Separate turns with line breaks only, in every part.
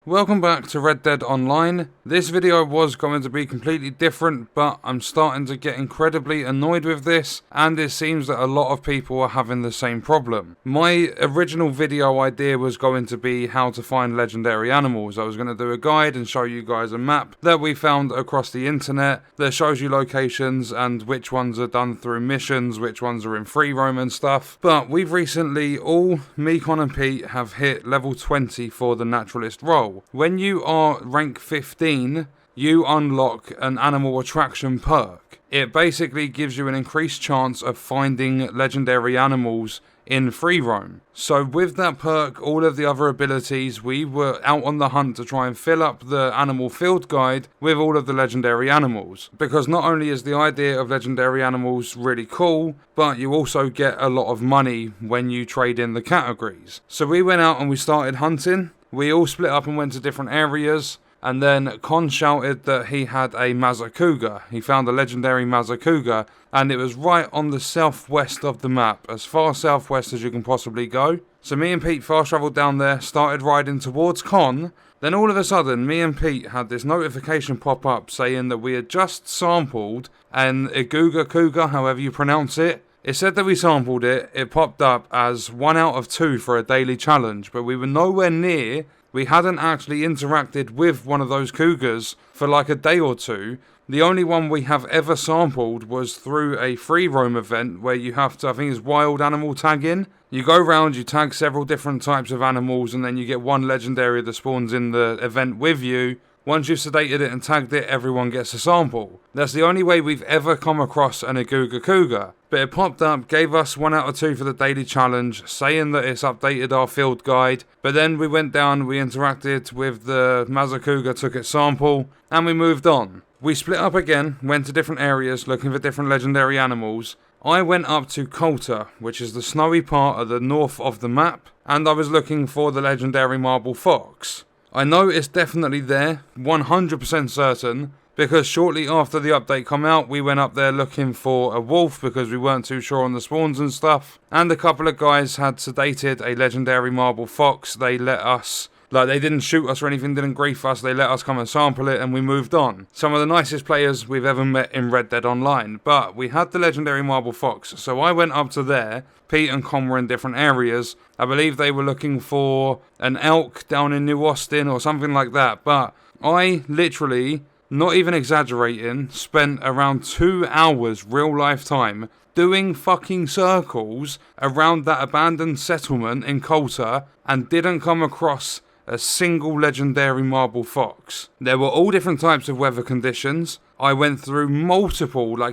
Welcome back to Red Dead Online. This video was going to be completely different, but I'm starting to get incredibly annoyed with this, and it seems that a lot of people are having the same problem. My original video idea was going to be how to find legendary animals. I was going to do a guide and show you guys a map that we found across the internet that shows you locations and which ones are done through missions, which ones are in free roam and stuff. But we've recently, me, Con and Pete, have hit level 20 for the Naturalist role. When you are rank 15, you unlock an animal attraction perk. It basically gives you an increased chance of finding legendary animals in free roam. So with that perk, all of the other abilities, we were out on the hunt to try and fill up the animal field guide with all of the legendary animals. Because not only is the idea of legendary animals really cool, but you also get a lot of money when you trade in the categories. So we went out and we started hunting. We all split up and went to different areas, and then Con shouted that he had a Mazacuga. He found a legendary Mazacuga, and it was right on the southwest of the map, as far southwest as you can possibly go. So me and Pete fast travelled down there, started riding towards Con. Then all of a sudden, me and Pete had this notification pop up saying that we had just sampled an Iguga, however you pronounce it. It said that we sampled it. It popped up as 1 out of 2 for a daily challenge, but we were nowhere near. We hadn't actually interacted with one of those cougars for like a day or two. The only one we have ever sampled was through a free roam event where you have to, I think it's wild animal tagging. You go around, you tag several different types of animals, and then you get one legendary that spawns in the event with you. Once you've sedated it and tagged it, everyone gets a sample. That's the only way we've ever come across an Iguga cougar. But it popped up, gave us 1 out of 2 for the daily challenge, saying that it's updated our field guide. But then we went down, we interacted with the Mazacuga, took its sample, and we moved on. We split up again, went to different areas looking for different legendary animals. I went up to Colter, which is the snowy part of the north of the map, and I was looking for the legendary marble fox. I know it's definitely there, 100% certain, because shortly after the update come out, we went up there looking for a wolf because we weren't too sure on the spawns and stuff. And a couple of guys had sedated a legendary marble fox. They let us, they didn't shoot us or anything, didn't grief us, they let us come and sample it and we moved on. Some of the nicest players we've ever met in Red Dead Online, but we had the legendary marble fox, so I went up to there. Pete and Con were in different areas. I believe they were looking for an elk down in New Austin or something like that, but I literally, not even exaggerating, spent around 2 hours real life time doing fucking circles around that abandoned settlement in Colter and didn't come across a single legendary marble fox. There were all different types of weather conditions. I went through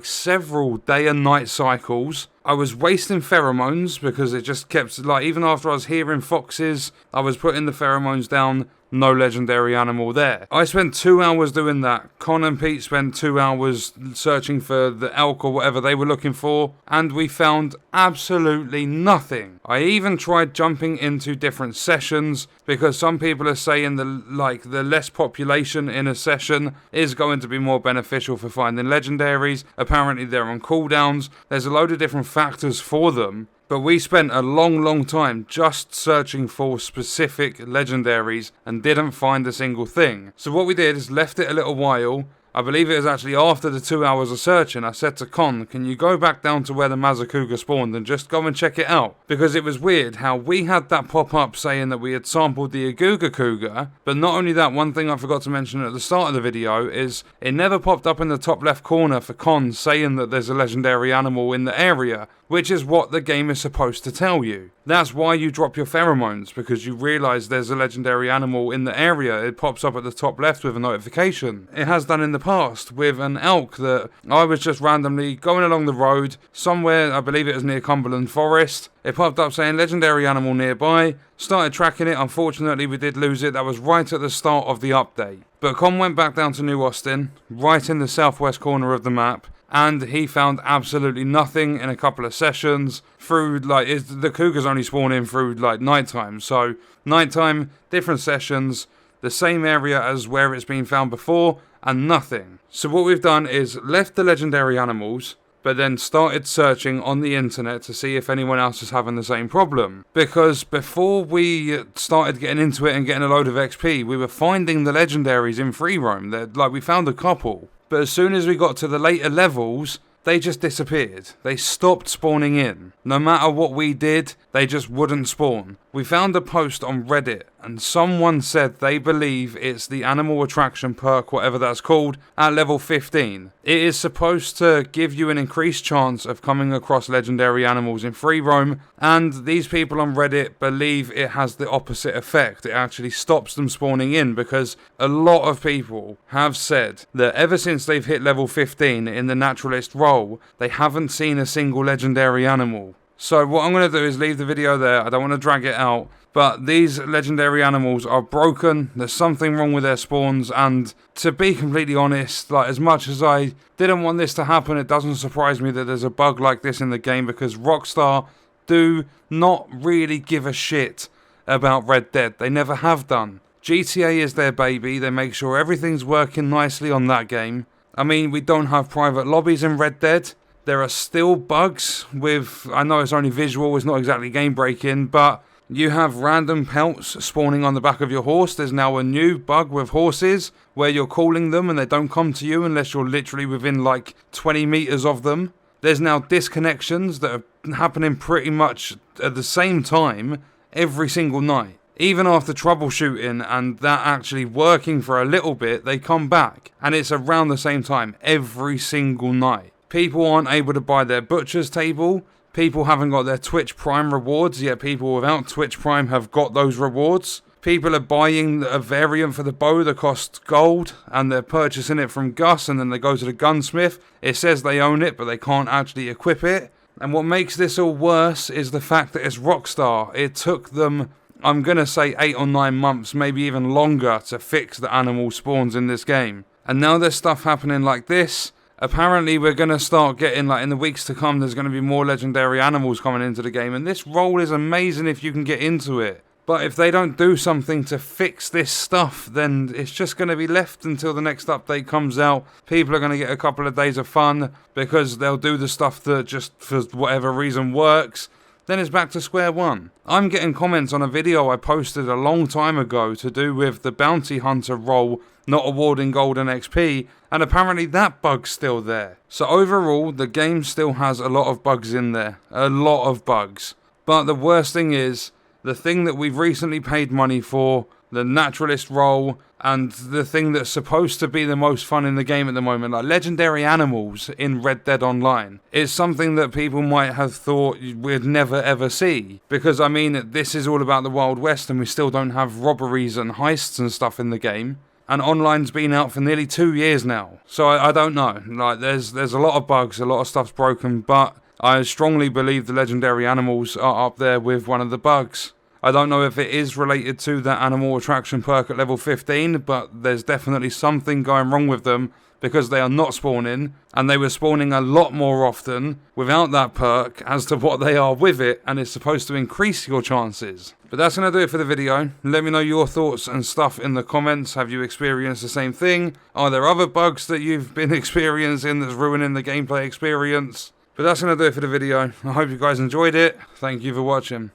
several day and night cycles. I was wasting pheromones because it just kept, even after I was hearing foxes, I was putting the pheromones down, no legendary animal there. I spent 2 hours doing that. Con and Pete spent 2 hours searching for the elk or whatever they were looking for, and we found absolutely nothing. I even tried jumping into different sessions because some people are saying the less population in a session is going to be more beneficial for finding legendaries. Apparently they're on cooldowns. There's a load of different factors for them. But we spent a long time just searching for specific legendaries and didn't find a single thing. So what we did is left it a little while. I believe it was actually after the 2 hours of searching, I said to Con, can you go back down to where the Mazacuga spawned and just go and check it out? Because it was weird how we had that pop up saying that we had sampled the Iguga cougar, but not only that, one thing I forgot to mention at the start of the video is it never popped up in the top left corner for Con saying that there's a legendary animal in the area, which is what the game is supposed to tell you. That's why you drop your pheromones, because you realise there's a legendary animal in the area. It pops up at the top left with a notification. It has done in the past with an elk that I was just randomly going along the road somewhere, I believe it was near Cumberland Forest. It popped up saying legendary animal nearby. Started tracking it. Unfortunately, we did lose it. That was right at the start of the update. But Con went back down to New Austin, right in the southwest corner of the map, and he found absolutely nothing in a couple of sessions through, the cougars only spawn in through, nighttime. So, nighttime, different sessions, the same area as where it's been found before, and nothing. So what we've done is left the legendary animals, but then started searching on the internet to see if anyone else was having the same problem. Because before we started getting into it and getting a load of XP, we were finding the legendaries in free roam. Like, we found a couple. But as soon as we got to the later levels, they just disappeared. They stopped spawning in. No matter what we did, they just wouldn't spawn. We found a post on Reddit, and someone said they believe it's the animal attraction perk, whatever that's called, at level 15. It is supposed to give you an increased chance of coming across legendary animals in free roam, and these people on Reddit believe it has the opposite effect. It actually stops them spawning in, because a lot of people have said that ever since they've hit level 15 in the Naturalist role, they haven't seen a single legendary animal. So what I'm going to do is leave the video there. I don't want to drag it out. But these legendary animals are broken. There's something wrong with their spawns. And to be completely honest, like, as much as I didn't want this to happen, it doesn't surprise me that there's a bug like this in the game, because Rockstar do not really give a shit about Red Dead. They never have done. GTA is their baby. They make sure everything's working nicely on that game. I mean, we don't have private lobbies in Red Dead. There are still bugs with, I know it's only visual, it's not exactly game breaking, but you have random pelts spawning on the back of your horse. There's now a new bug with horses where you're calling them and they don't come to you unless you're literally within like 20 meters of them. There's now disconnections that are happening pretty much at the same time every single night. Even after troubleshooting and that actually working for a little bit, they come back and it's around the same time every single night. People aren't able to buy their butcher's table. People haven't got their Twitch Prime rewards, yet people without Twitch Prime have got those rewards. People are buying a variant for the bow that costs gold, and they're purchasing it from Gus, and then they go to the gunsmith. It says they own it, but they can't actually equip it. And what makes this all worse is the fact that it's Rockstar. It took them, I'm going to say 8 or 9 months, maybe even longer, to fix the animal spawns in this game. And now there's stuff happening like this. Apparently we're going to start getting, like, in the weeks to come, there's going to be more legendary animals coming into the game. And this role is amazing if you can get into it. But if they don't do something to fix this stuff, then it's just going to be left until the next update comes out. People are going to get a couple of days of fun because they'll do the stuff that just for whatever reason works. Then it's back to square one. I'm getting comments on a video I posted a long time ago to do with the bounty hunter role not awarding golden XP, and apparently that bug's still there. So overall, the game still has a lot of bugs in there. A lot of bugs. But the worst thing is, the thing that we've recently paid money for, the Naturalist role, and the thing that's supposed to be the most fun in the game at the moment, like legendary animals in Red Dead Online, is something that people might have thought we'd never ever see. Because, I mean, this is all about the Wild West and we still don't have robberies and heists and stuff in the game. And online's been out for nearly 2 years now. So I don't know. Like, there's a lot of bugs, a lot of stuff's broken, but I strongly believe the legendary animals are up there with one of the bugs. I don't know if it is related to that animal attraction perk at level 15, but there's definitely something going wrong with them because they are not spawning, and they were spawning a lot more often without that perk as to what they are with it, and it's supposed to increase your chances. But that's going to do it for the video. Let me know your thoughts and stuff in the comments. Have you experienced the same thing? Are there other bugs that you've been experiencing that's ruining the gameplay experience? But that's going to do it for the video. I hope you guys enjoyed it. Thank you for watching.